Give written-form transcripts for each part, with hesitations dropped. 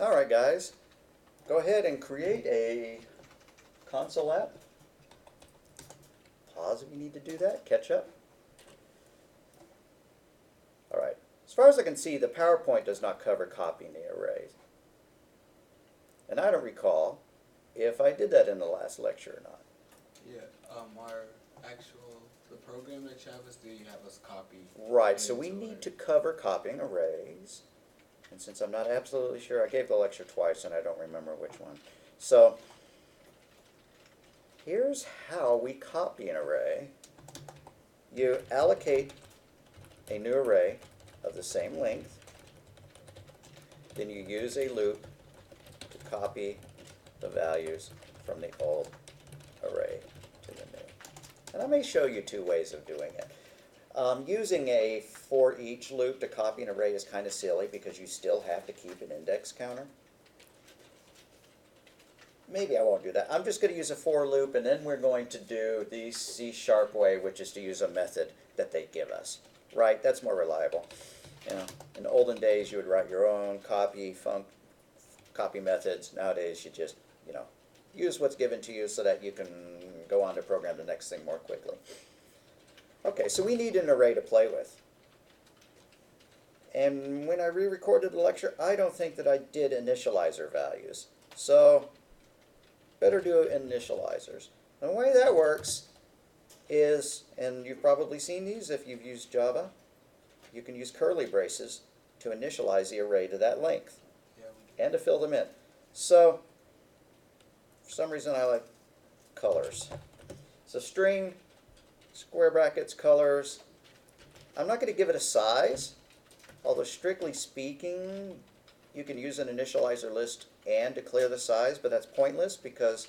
Alright guys, go ahead and create a console app. Pause if you need to do that, catch up. Alright, as far as I can see, the PowerPoint does not cover copying the arrays. And I don't recall if I did that in the last lecture or not. Yeah, the program that you have us do, you have us copy. Right, so we need to cover copying arrays. And since I'm not absolutely sure, I gave the lecture twice and I don't remember which one. So, here's how we copy an array. You allocate a new array of the same length. Then you use a loop to copy the values from the old array to the new. And I may show you two ways of doing it. Using a for each loop to copy an array is kind of silly because you still have to keep an index counter. Maybe I won't do that. I'm just going to use a for loop, and then we're going to do the C# way, which is to use a method that they give us. Right? That's more reliable. You know, in the olden days, you would write your own copy methods. Nowadays, you just, use what's given to you so that you can go on to program the next thing more quickly. Okay, so we need an array to play with. And when I re-recorded the lecture, I don't think that I did initializer values. So, better do initializers. And the way that works is, and you've probably seen these if you've used Java, you can use curly braces to initialize the array to that length and to fill them in. So, for some reason I like colors. So string, square brackets, colors. I'm not going to give it a size, although strictly speaking, you can use an initializer list and declare the size, but that's pointless because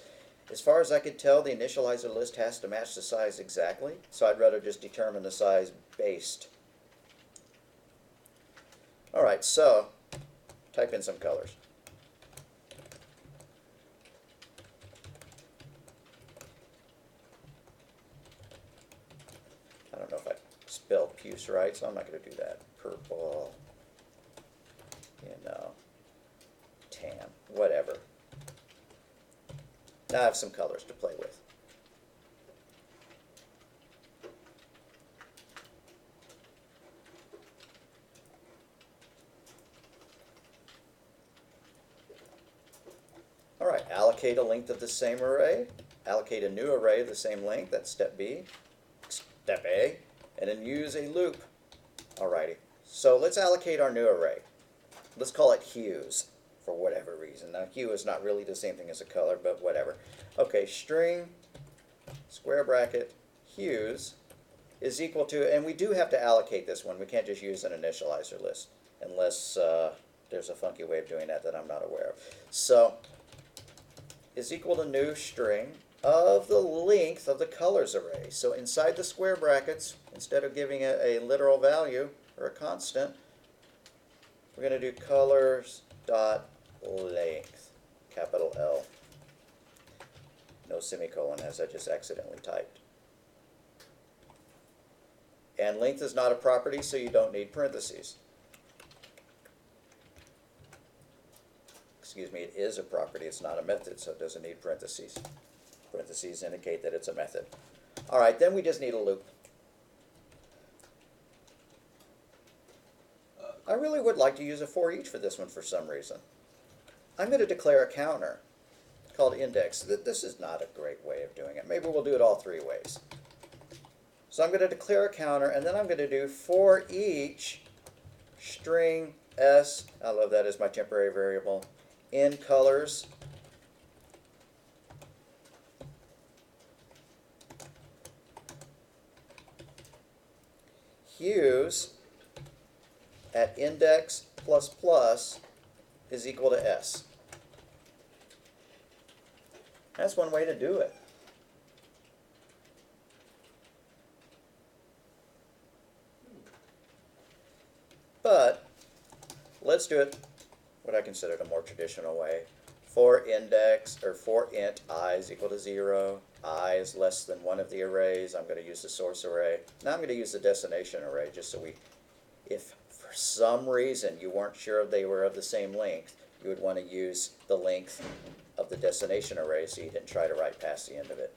as far as I could tell, the initializer list has to match the size exactly, so I'd rather just determine the size based. Alright, so type in some colors. I don't know if I spelled puce right, so I'm not going to do that. Purple, tan, whatever. Now I have some colors to play with. Alright, allocate a length of the same array. Allocate a new array of the same length. That's step B. Step A. And then use a loop. Alrighty. So let's allocate our new array. Let's call it hues for whatever reason. Now hue is not really the same thing as a color, but whatever. Okay, string, square bracket, hues is equal to, and we do have to allocate this one. We can't just use an initializer list unless there's a funky way of doing that I'm not aware of. So, is equal to new string of the length of the colors array. So inside the square brackets, instead of giving it a literal value or a constant, we're going to do colors dot length, capital L. No semicolon, as I just accidentally typed. And length is not a property, so you don't need parentheses. Excuse me, it is a property, it's not a method, so it doesn't need parentheses. Parentheses indicate that it's a method. Alright, then we just need a loop. I really would like to use a for each for this one for some reason. I'm going to declare a counter called index. This is not a great way of doing it. Maybe we'll do it all three ways. So I'm going to declare a counter, and then I'm going to do for each string s, I love that as my temporary variable, in colors, hues at index plus plus is equal to s. That's one way to do it. But let's do it what I consider the more traditional way. For index, or for int I is equal to 0, I is less than one of the arrays, I'm going to use the source array. Now I'm going to use the destination array just so if for some reason you weren't sure they were of the same length, you would want to use the length of the destination array so you didn't try to write past the end of it.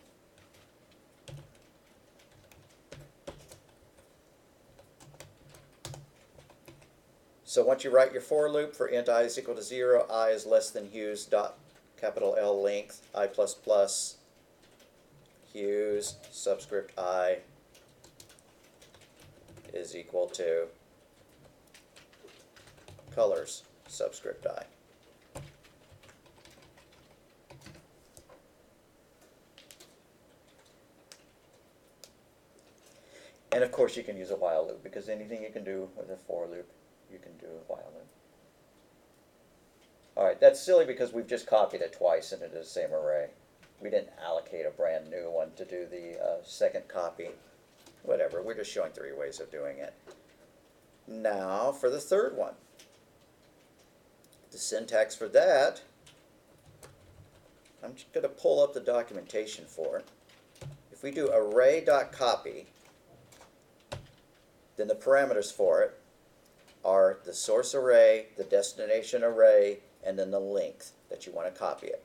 So once you write your for loop for int I is equal to 0, I is less than Hughes dot capital L length, I plus plus, Hughes subscript I is equal to colors subscript I. And of course you can use a while loop, because anything you can do with a for loop, you can do a while loop. Alright, that's silly because we've just copied it twice into the same array. We didn't allocate a brand new one to do the second copy. Whatever, we're just showing 3 ways of doing it. Now for the third one. The syntax for that, I'm just going to pull up the documentation for it. If we do array.copy, then the parameters for it are the source array, the destination array, and then the length that you want to copy it.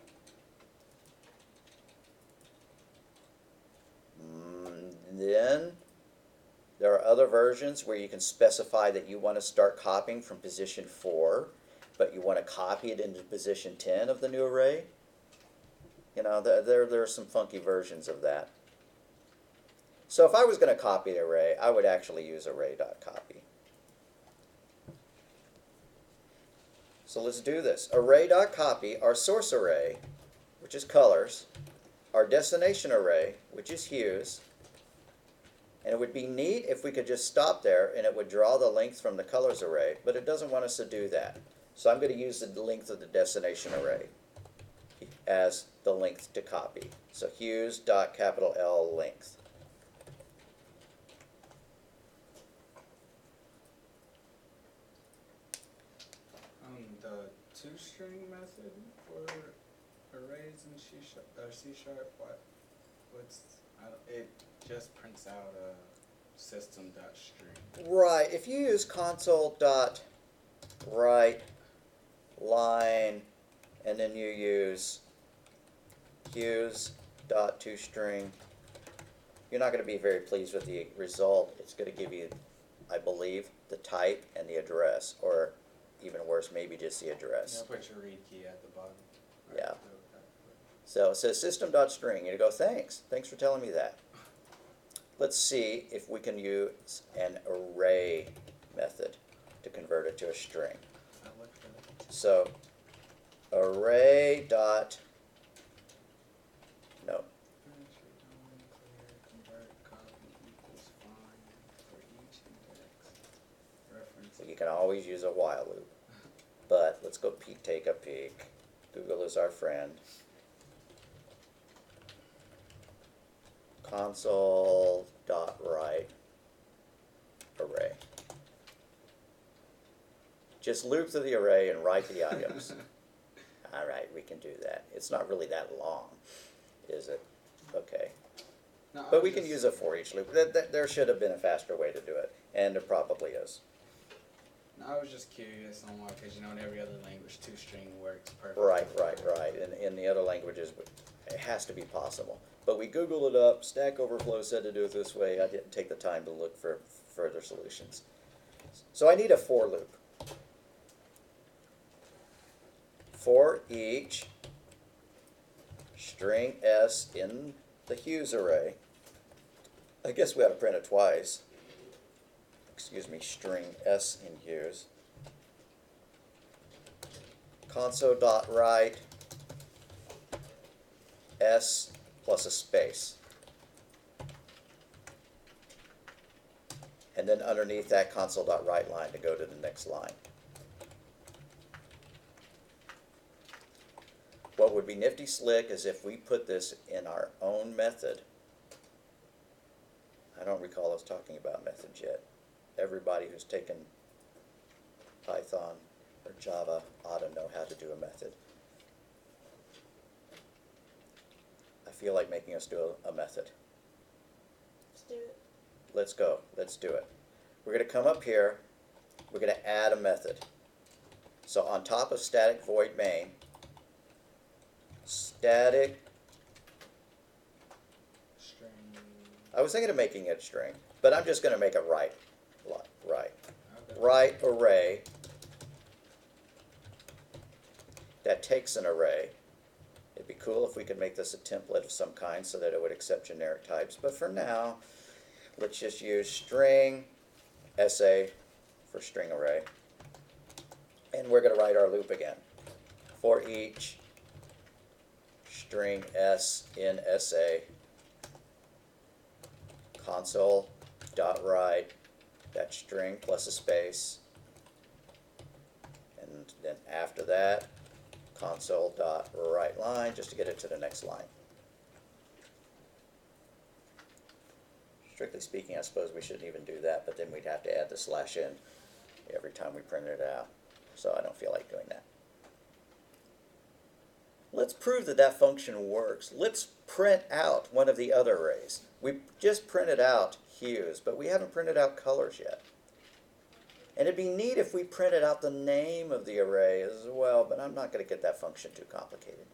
Then there are other versions where you can specify that you want to start copying from position 4, but you want to copy it into position 10 of the new array. You know, there are some funky versions of that. So if I was going to copy the array, I would actually use array.copy. So let's do this. Array.copy, our source array, which is colors, our destination array, which is hues, and it would be neat if we could just stop there and it would draw the length from the colors array, but it doesn't want us to do that. So I'm going to use the length of the destination array as the length to copy. So hues.capital L length. The toString method for arrays in C#, it just prints out a system.string. Right. If you use console.write line and then you use hues.toString, you're not going to be very pleased with the result. It's going to give you, I believe, the type and the address, or even worse, maybe just the address. Yeah, put your read key at the bottom. Yeah. So it says system.string. You go, thanks for telling me that. Let's see if we can use an array method to convert it to a string. So array dot, no. So you can always use a while loop. But let's go take a peek. Google is our friend. Console.write array. Just loop through the array and write the items. All right, we can do that. It's not really that long, is it? Okay. No, But we can use a for each loop. There should have been a faster way to do it, and there probably is. No, I was just curious on why, because you know in every other language toString works perfectly. Right. In the other languages, it has to be possible. But we Googled it up. Stack Overflow said to do it this way. I didn't take the time to look for further solutions. So I need a for loop. For each string s in the hues array, I guess we ought to print it twice. Excuse me, string s in hues. Console.write s plus a space. And then underneath that console.write line to go to the next line. What would be nifty slick is if we put this in our own method. I don't recall us talking about methods yet. Everybody who's taken Python or Java ought to know how to do a method. I feel like making us do a method. Let's do it. Let's go. Let's do it. We're going to come up here. We're going to add a method. So on top of static void main, static, String. I was thinking of making it a string, but I'm just going to make it right. Okay. Right array that takes an array. It'd be cool if we could make this a template of some kind so that it would accept generic types, but for now, let's just use string SA for string array. And we're going to write our loop again. For each string S in SA, console.write that string plus a space, and then after that, console.write line, just to get it to the next line. Strictly speaking, I suppose we shouldn't even do that, but then we'd have to add the slash in every time we print it out. So I don't feel like doing that. Let's prove that that function works. Let's print out one of the other arrays. We just printed out hues, but we haven't printed out colors yet. And it'd be neat if we printed out the name of the array as well, but I'm not going to get that function too complicated.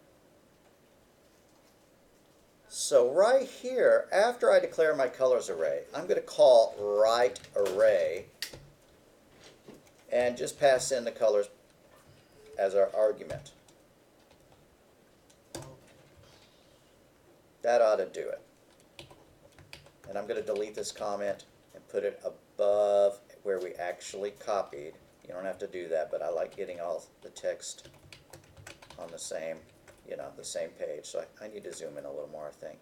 So right here, after I declare my colors array, I'm going to call write array and just pass in the colors as our argument. That ought to do it. And I'm going to delete this comment and put it above where we actually copied. You don't have to do that, but I like getting all the text on the same, the same page. So I need to zoom in a little more, I think.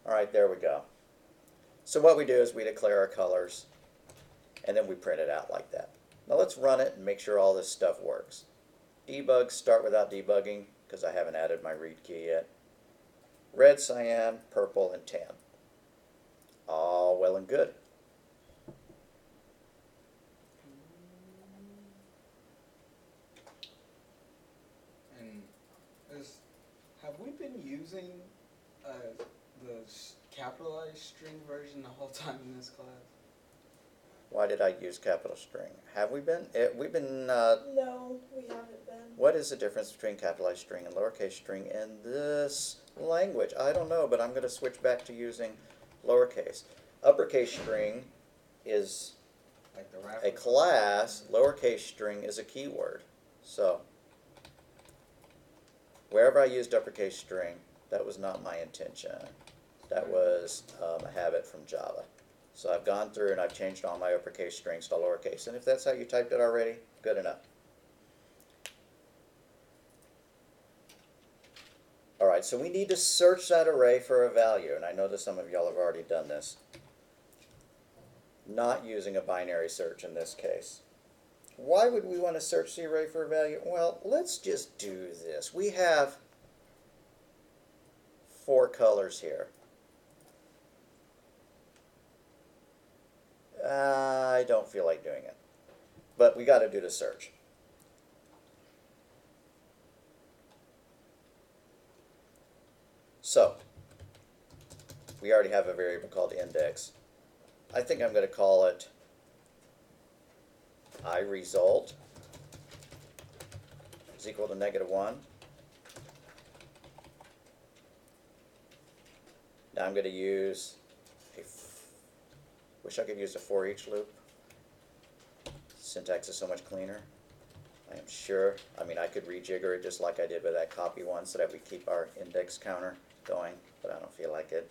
All right, there we go. So what we do is we declare our colors, and then we print it out like that. Now let's run it and make sure all this stuff works. Debug, start without debugging, because I haven't added my read key yet. Red, cyan, purple, and tan. All well and good. And have we been using the capitalized string version the whole time in this class? Why did I use capital string? Have we been? We've been. No, we haven't been. What is the difference between capitalized string and lowercase string in this language? I don't know, but I'm going to switch back to using lowercase. Uppercase string is Like the wrapper? a class. Lowercase string is a keyword. So wherever I used uppercase string, that was not my intention. That was a habit from Java. So I've gone through and I've changed all my uppercase strings to lowercase. And if that's how you typed it already, good enough. All right, so we need to search that array for a value. And I know that some of y'all have already done this. Not using a binary search in this case. Why would we want to search the array for a value? Well, let's just do this. We have 4 colors here. I don't feel like doing it, but we got to do the search. So we already have a variable called index. I think I'm going to call it iResult is equal to -1. Now I'm going to use wish I could use a for each loop. Syntax is so much cleaner. I am sure. I mean, I could rejigger it just like I did with that copy one so that we keep our index counter going, but I don't feel like it.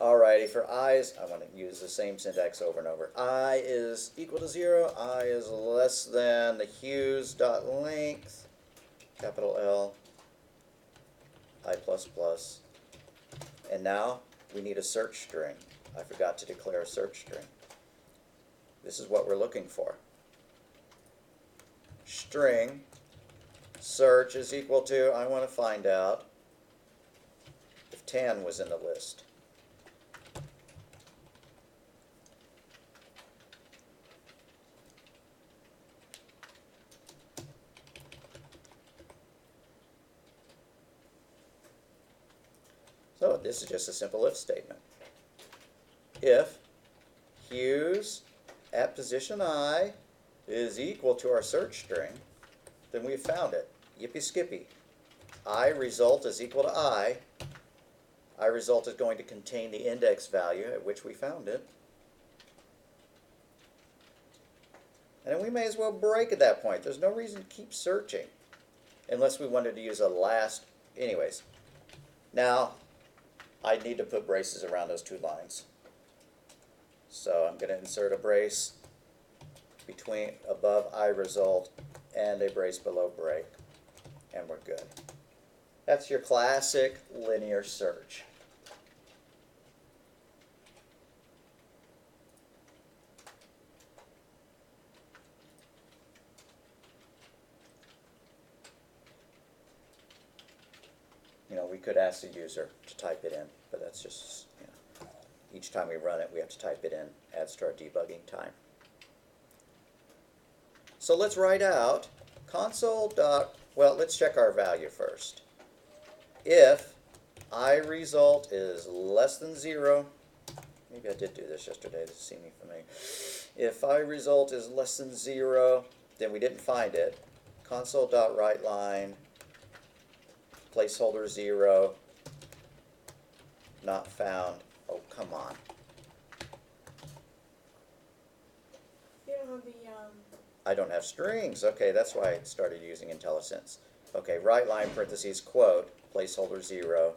Alrighty, for i's, I want to use the same syntax over and over. I is equal to 0. I is less than the hues dot length, capital L, I++. And now we need a search string. I forgot to declare a search string. This is what we're looking for. String search is equal to, I want to find out if tan was in the list. So this is just a simple if statement. If hues at position I is equal to our search string, then we found it. Yippee skippy. I result is equal to I. I result is going to contain the index value at which we found it. And then we may as well break at that point. There's no reason to keep searching unless we wanted to use a last. Anyways, now I need to put braces around those two lines. So I'm going to insert a brace between above I result and a brace below break, and we're good. That's your classic linear search. You know, we could ask the user to type it in, but that's just, you know, each time we run it, we have to type it in. Adds to our debugging time. So let's write out well, let's check our value first. If I result is less than 0, maybe I did do this yesterday, this seemed familiar. If I result is less than 0, then we didn't find it. Console.writeLine, placeholder 0, not found. Oh, come on. You don't have the, I don't have strings. Okay, that's why I started using IntelliSense. Okay, writeLine parentheses quote, placeholder 0,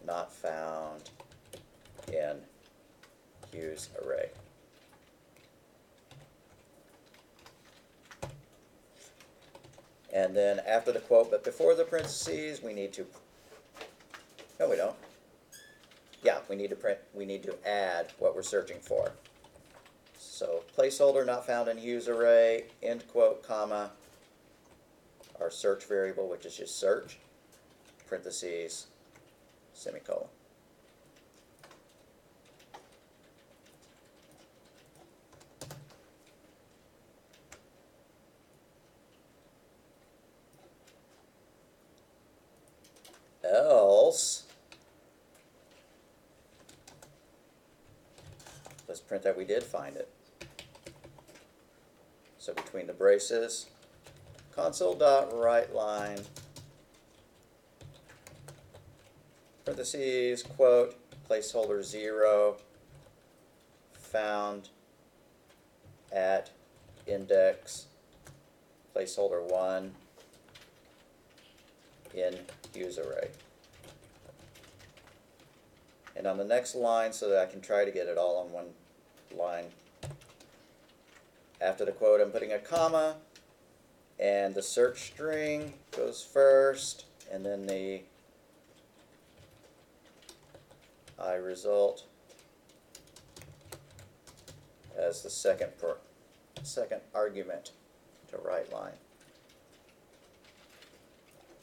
not found in Hughes array. And then after the quote, but before the parentheses, we need to, no we don't. Yeah, we need to add what we're searching for. So placeholder not found in Hughes array, end quote, comma, our search variable, which is just search, parentheses, semicolon. Else, let's print that we did find it. So between the braces, console.writeLine, parentheses, quote, placeholder 0, found at index, placeholder 1, in Hughes array. And on the next line, so that I can try to get it all on one line, after the quote I'm putting a comma, and the search string goes first, and then the I result as the second argument to writeLine.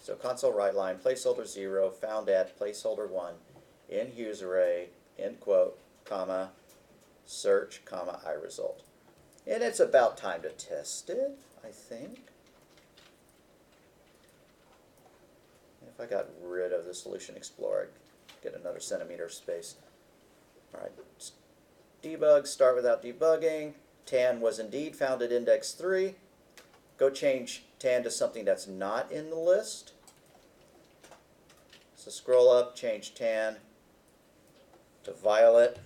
So console writeLine, placeholder 0, found at placeholder 1, in Hughes array, end quote, comma, search, comma, I result. And it's about time to test it, I think. If I got rid of the Solution Explorer, I'd get another centimeter of space. All right, debug, start without debugging. Tan was indeed found at index 3. Go change tan to something that's not in the list. So scroll up, change tan to violet.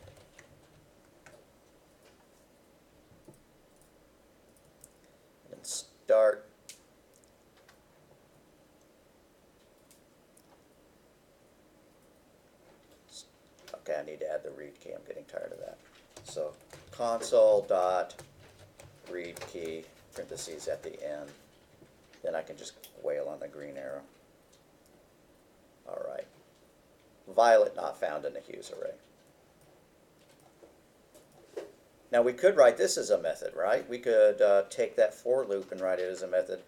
And start. Okay, I need to add the read key. I'm getting tired of that. So console.read key, parentheses at the end. Then I can just wail on the green arrow. All right. Violet not found in the Hughes array. Now we could write this as a method, right? We could take that for loop and write it as a method.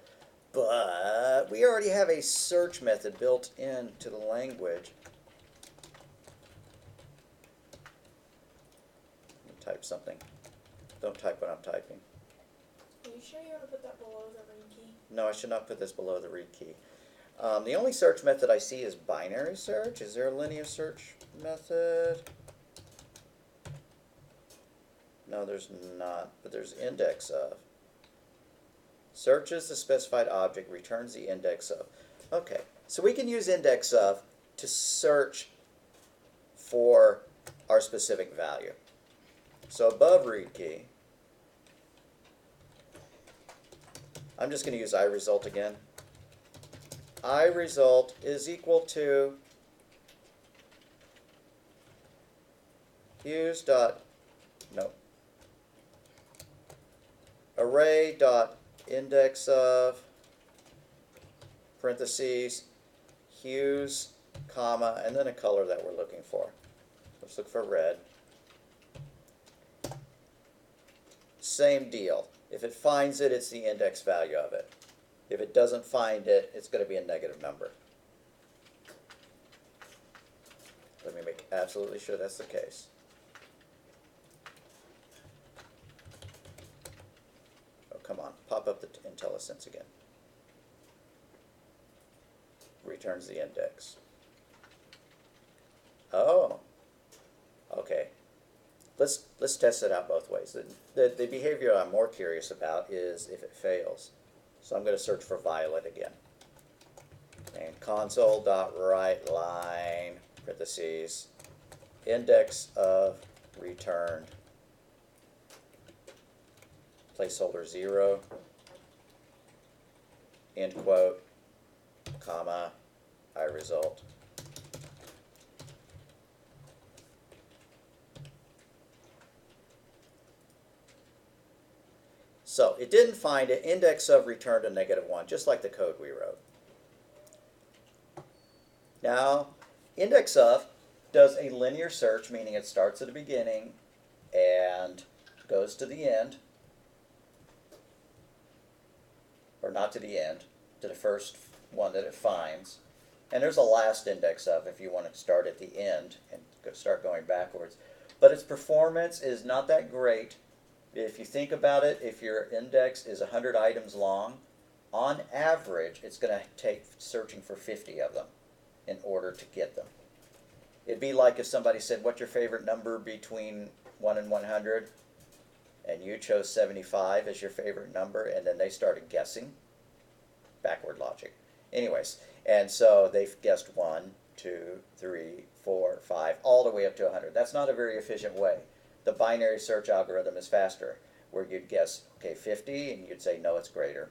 But we already have a search method built into the language. Type something. Don't type what I'm typing. are you sure you want to put that below the read key? No, I should not put this below the read key. The only search method I see is binary search. Is there a linear search method? No, there's not, but there's index of. searches the specified object, returns the index of. Okay, so we can use index of to search for our specific value. So above read key, I'm just going to use iResult again. iResult is equal to array dot index of parentheses hues, comma, and then a color that we're looking for. Let's look for red. Same deal. If it finds it, it's the index value of it. If it doesn't find it, it's going to be a negative number. Let me make absolutely sure that's the case. Oh, come on. Pop up the IntelliSense again. Returns the index. Oh. Okay. Let's test it out both ways. The behavior I'm more curious about is if it fails. So I'm going to search for violet again. And console.writeLine, parentheses, index of returned, placeholder 0, end quote, comma, iResult. So it didn't find it. Index of returned a -1, just like the code we wrote. Now, index of does a linear search, meaning it starts at the beginning and goes to the end, or not to the end, to the first one that it finds. And there's a last index of if you want to start at the end and start going backwards. But its performance is not that great. If you think about it, if your index is 100 items long, on average, it's going to take searching for 50 of them in order to get them. It'd be like if somebody said, what's your favorite number between 1 and 100? And you chose 75 as your favorite number, and then they started guessing. Backward logic. Anyways, and so they've guessed 1, 2, 3, 4, 5, all the way up to 100. That's not a very efficient way. The binary search algorithm is faster, where you'd guess, okay, 50, and you'd say, no, it's greater.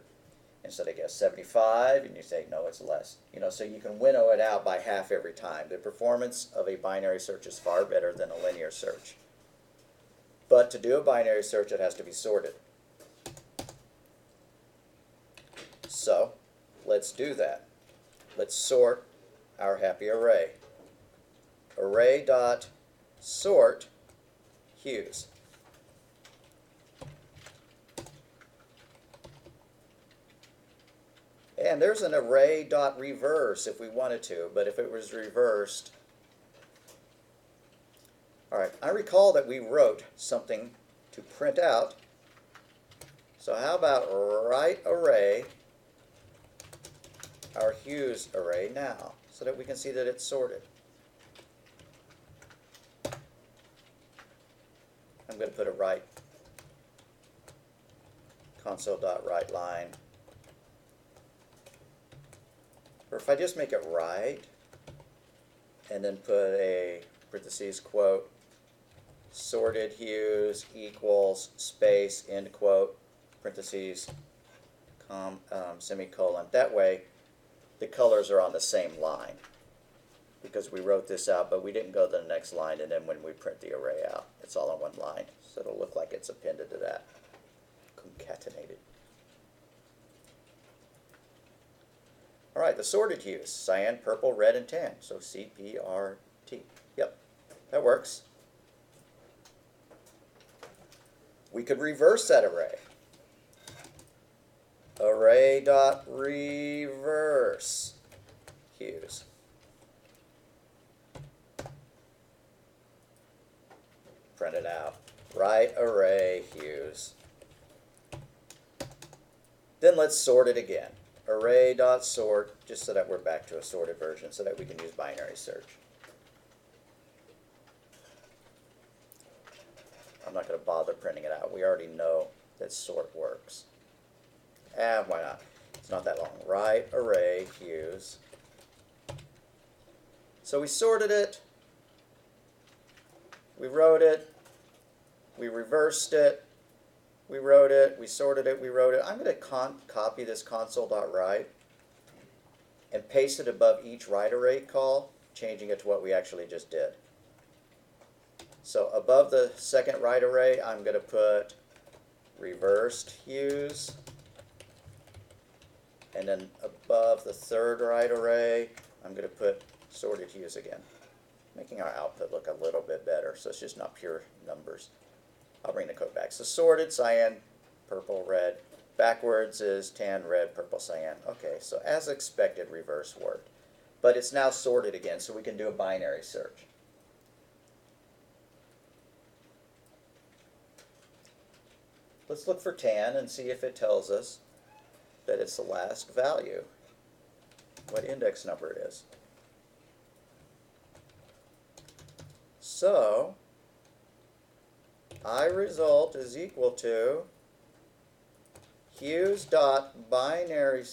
And so they guess 75, and you say, no, it's less. You know, so you can winnow it out by half every time. The performance of a binary search is far better than a linear search. But to do a binary search, it has to be sorted. So let's do that. Let's sort our happy array. Array.sort hues. And there's an array.reverse if we wanted to, but if it was reversed. All right, I recall that we wrote something to print out. So how about write array, our hues array now, so that we can see that it's sorted. I'm going to put a write console.writeLine. Or if I just make it right, and then put a parentheses quote, sorted hues equals space, end quote, parentheses, semicolon. That way, the colors are on the same line. Because we wrote this out, but we didn't go to the next line, and then when we print the array out, it's all on one line. So it'll look like it's appended to that, concatenated. All right, the sorted hues, cyan, purple, red, and tan. So CPRT. Yep, that works. We could reverse that array. Array.reverse hues. Print it out. Write array hues. Then let's sort it again. Array.sort, just so that we're back to a sorted version, so that we can use binary search. I'm not going to bother printing it out. We already know that sort works. Why not? It's not that long. Right array hues. So we sorted it, we wrote it, we reversed it, we wrote it, we sorted it, we wrote it. I'm going to copy this console.write and paste it above each write array call, changing it to what we actually just did. So above the second write array, I'm going to put reversed hues. And then above the third write array, I'm going to put sorted hues again, making our output look a little bit better, so it's just not pure numbers. I'll bring the code back. So sorted, cyan, purple, red. Backwards is tan, red, purple, cyan. Okay, so as expected, reverse worked. But it's now sorted again, so we can do a binary search. Let's look for tan and see if it tells us that it's the last value, what index number it is. So, iResult is equal to hues dot binary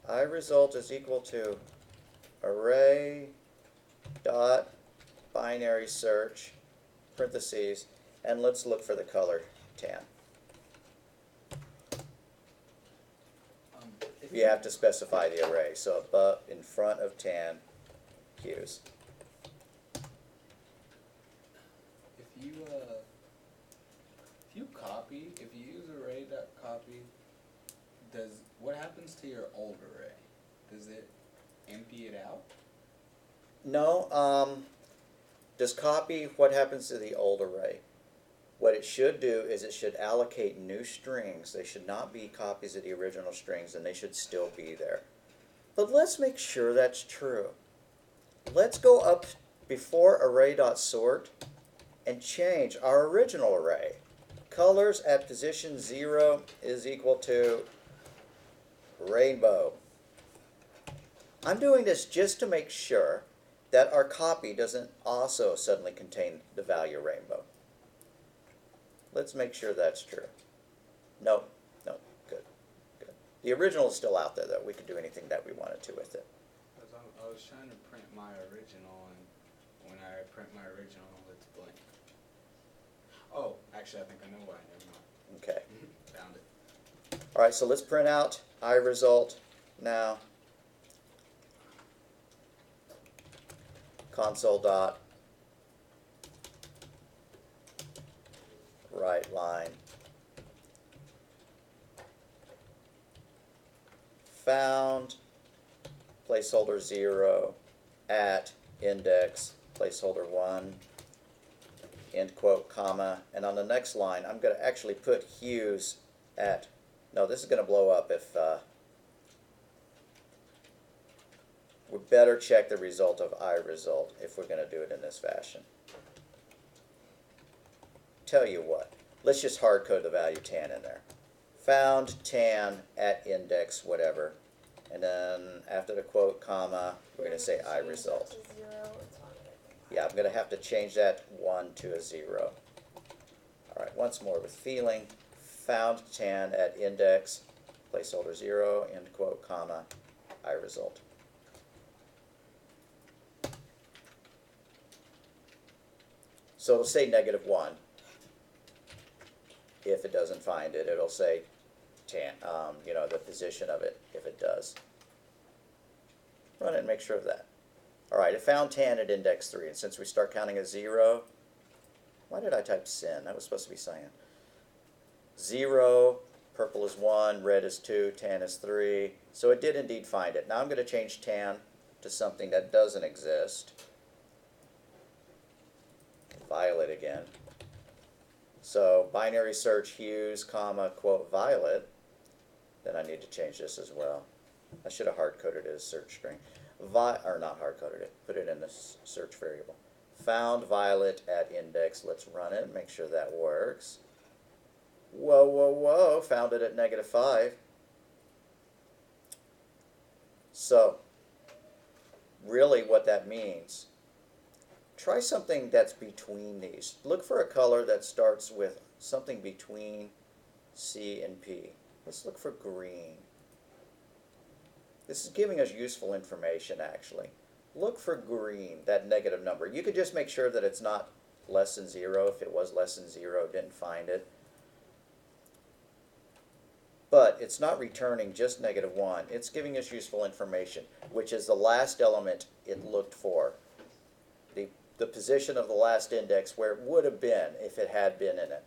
iResult is equal to array dot binary search parentheses, and let's look for the color tan. You have to specify the array, so above in front of tan hues. If you copy, if you use array.copy, what happens to your old array? Does it empty it out? No, does copy what happens to the old array? What it should do is it should allocate new strings. They should not be copies of the original strings, and they should still be there. But let's make sure that's true. Let's go up before array.sort and change our original array. Colors at position 0 is equal to rainbow. I'm doing this just to make sure that our copy doesn't also suddenly contain the value rainbow. Let's make sure that's true. No, good, good. The original is still out there, though. We can do anything that we wanted to with it. I was trying to print my original, and when I print my original, it's blank. Oh, actually, I think I know why. Never mind. Okay. Found it. All right, so let's print out iResult now. Console dot write line found placeholder 0 at index placeholder 1 end quote comma, and on the next line I'm going to actually put hues at, no, this is going to blow up if we better check the result of iResult if we're going to do it in this fashion. Tell you what, let's just hard code the value tan in there. Found tan at index whatever, and then after the quote comma we're going to say iResult. Yeah, I'm going to have to change that 1 to a 0. All right, once more with feeling. Found tan at index placeholder 0 end quote comma iResult. So it'll say -1. If it doesn't find it, it'll say tan, the position of it, if it does. Run it and make sure of that. All right, it found tan at index 3, and since we start counting at 0, why did I type sin? That was supposed to be cyan. 0, purple is 1, red is 2, tan is 3. So it did indeed find it. Now I'm going to change tan to something that doesn't exist. Violet again. So binary search hues, comma, quote, violet. Then I need to change this as well. I should have hard-coded it as search string. Or not hard-coded it, put it in the search variable. Found violet at index. Let's run it and make sure that works. Whoa, whoa, whoa, found it at -5. So, really what that means, try something that's between these. Look for a color that starts with something between C, and P. Let's look for green. This is giving us useful information, actually. Look for green, that negative number. You could just make sure that it's not less than 0. If it was less than 0, didn't find it. But it's not returning just -1. It's giving us useful information, which is the last element it looked for. The position of the last index where it would have been if it had been in it.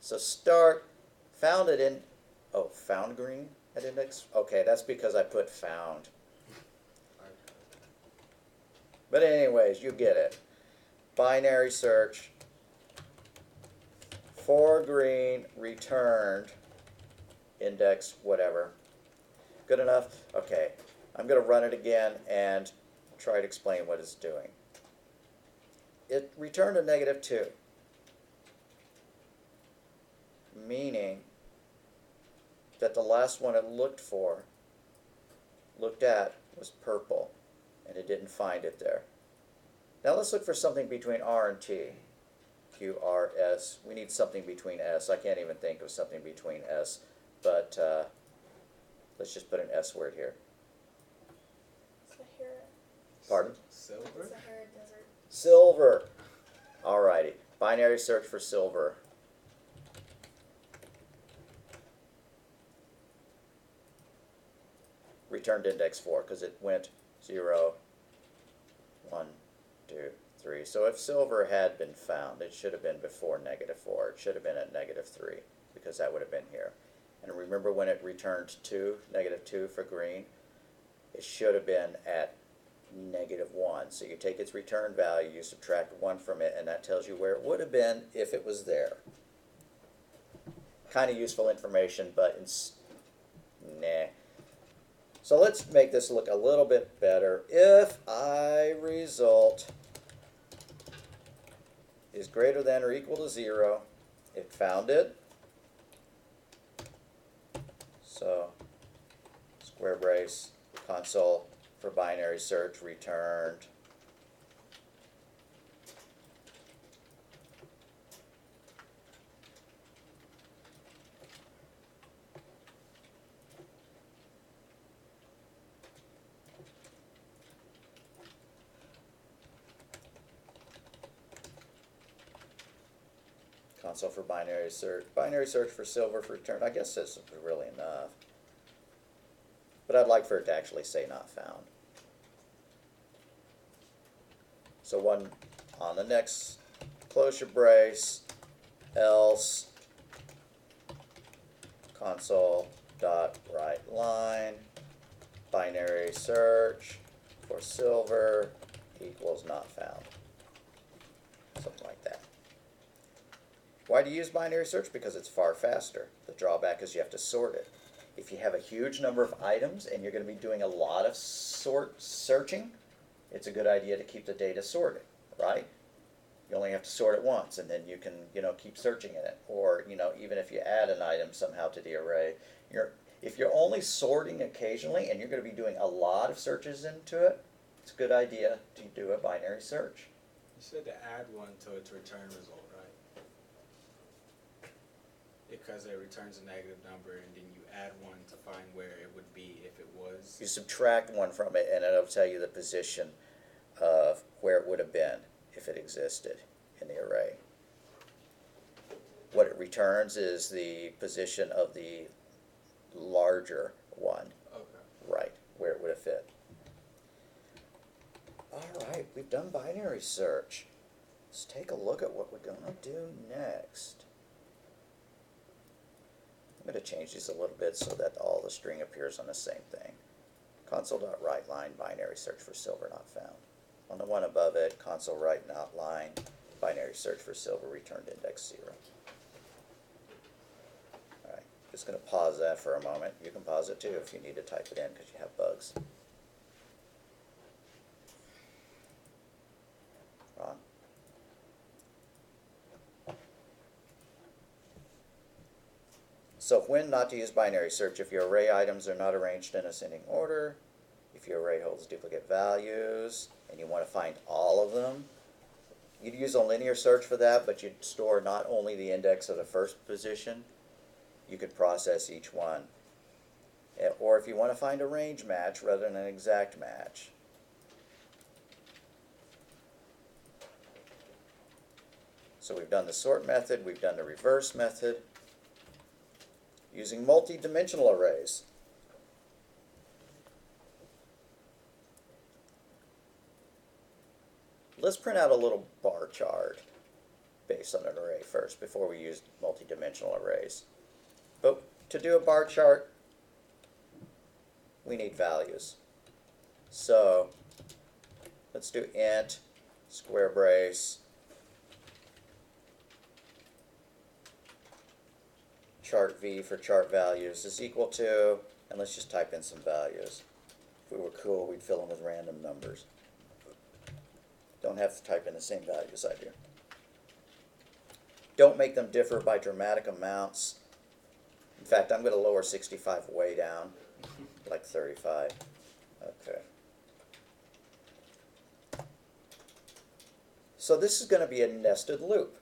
So start, found it in, oh, found green at index? Okay, that's because I put found. But anyways, you get it. Binary search for green returned index whatever. Good enough? Okay. I'm going to run it again and try to explain what it's doing. It returned a -2, meaning that the last one it looked at was purple, and it didn't find it there. Now let's look for something between R and T. Q, R, S. We need something between S. I can't even think of something between S, but let's just put an S word here. Sahara. Pardon? Silver? Sahara Desert. Silver. Alrighty. Binary search for silver. Returned index 4 because it went 0, 1, 2, 3. So if silver had been found, it should have been before -4. It should have been at -3 because that would have been here. And remember when it returned 2, -2 for green? It should have been at -1. So you take its return value, you subtract 1 from it, and that tells you where it would have been if it was there. Kind of useful information, but nah. So let's make this look a little bit better. If I result is greater than or equal to 0, it found it. So square brace, console for binary search returned. Console for binary search. Binary search for silver for return. I guess this is really enough. But I'd like for it to actually say not found. So one on the next closure brace, else console dot write line, binary search for silver equals not found. Something like that. Why do you use binary search? Because it's far faster. The drawback is you have to sort it. If you have a huge number of items and you're going to be doing a lot of searching, it's a good idea to keep the data sorted, right? You only have to sort it once, and then you can, keep searching in it. Or, even if you add an item somehow to the array, if you're only sorting occasionally and you're going to be doing a lot of searches into it, it's a good idea to do a binary search. You said to add one to its return result, right? Because it returns a negative number, and then you add one to find where it would be if it was. You subtract one from it, and it'll tell you the position of where it would have been if it existed in the array. What it returns is the position of the larger one, Okay. right, where it would have fit. Alright, we've done binary search. Let's take a look at what we're going to do next. I'm going to change these a little bit so that all the string appears on the same thing. Console.writeLine, binary search for silver not found. On the one above it, console write not line, binary search for silver returned index 0. Alright, just going to pause that for a moment. You can pause it too if you need to type it in because you have bugs. Ron? So when not to use binary search, if your array items are not arranged in ascending order, if your array holds duplicate values, and you want to find all of them, You'd use a linear search for that, but you'd store not only the index of the first position, you could process each one. Or if you want to find a range match rather than an exact match. So we've done the sort method, we've done the reverse method, using multi-dimensional arrays. Let's print out a little bar chart based on an array first before we use multi-dimensional arrays. But to do a bar chart, we need values. So let's do int, square brace, chart v for chart values is equal to, and let's just type in some values. If we were cool, we'd fill them with random numbers. Don't have to type in the same values I do. Don't make them differ by dramatic amounts. In fact, I'm going to lower 65 way down, like 35. Okay. So this is going to be a nested loop.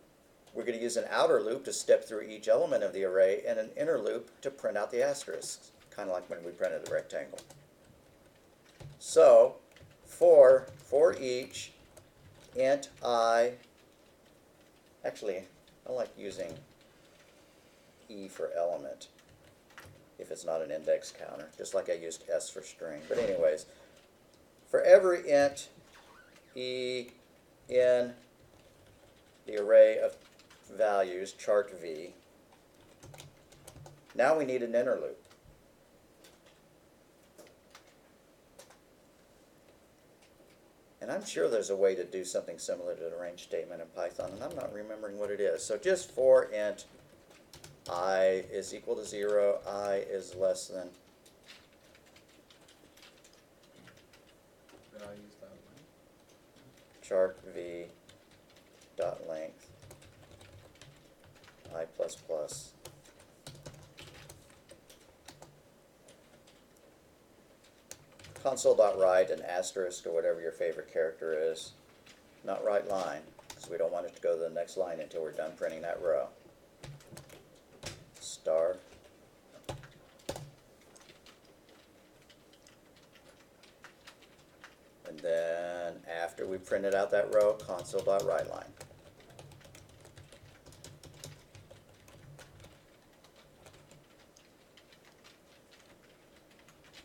We're going to use an outer loop to step through each element of the array and an inner loop to print out the asterisks, kind of like when we printed the rectangle. So for each int I, actually I like using E for element if it's not an index counter, just like I used S for string. But anyways, for every int E in the array of values, chart V, now we need an inner loop. And I'm sure there's a way to do something similar to the range statement in Python, and I'm not remembering what it is. So just for int I is equal to 0, I is less than chart V dot length I plus plus console.write an asterisk or whatever your favorite character is, not write line, because we don't want it to go to the next line until we're done printing that row. Star. And then after we printed out that row, console.writeLine.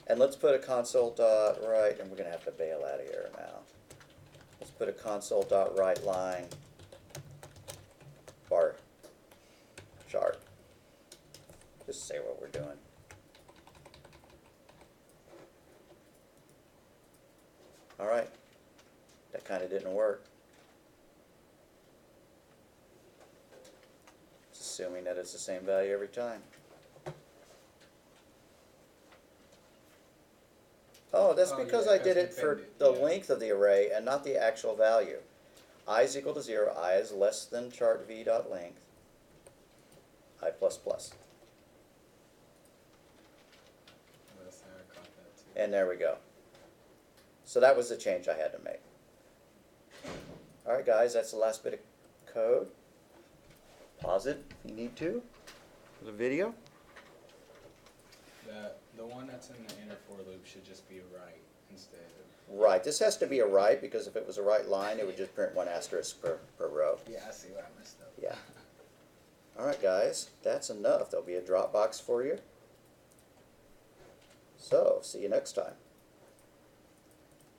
And let's put a console.write, and we're going to have to bail out of here now. Let's put a console.writeLine bar chart. Just say what we're doing. All right, that kind of didn't work. It's assuming that it's the same value every time. Oh, that's because I did it for the length of the array and not the actual value. I is equal to 0, I is less than chart v dot length, I plus plus. And there we go. So that was the change I had to make. All right, guys, that's the last bit of code. Pause it if you need to for the video. The one that's in the inner for loop should just be a right instead of... Right, this has to be a right because if it was a right line, it would just print one asterisk per row. Yeah, I see where I messed up. Yeah. All right, guys, that's enough. There'll be a Dropbox for you. So, see you next time.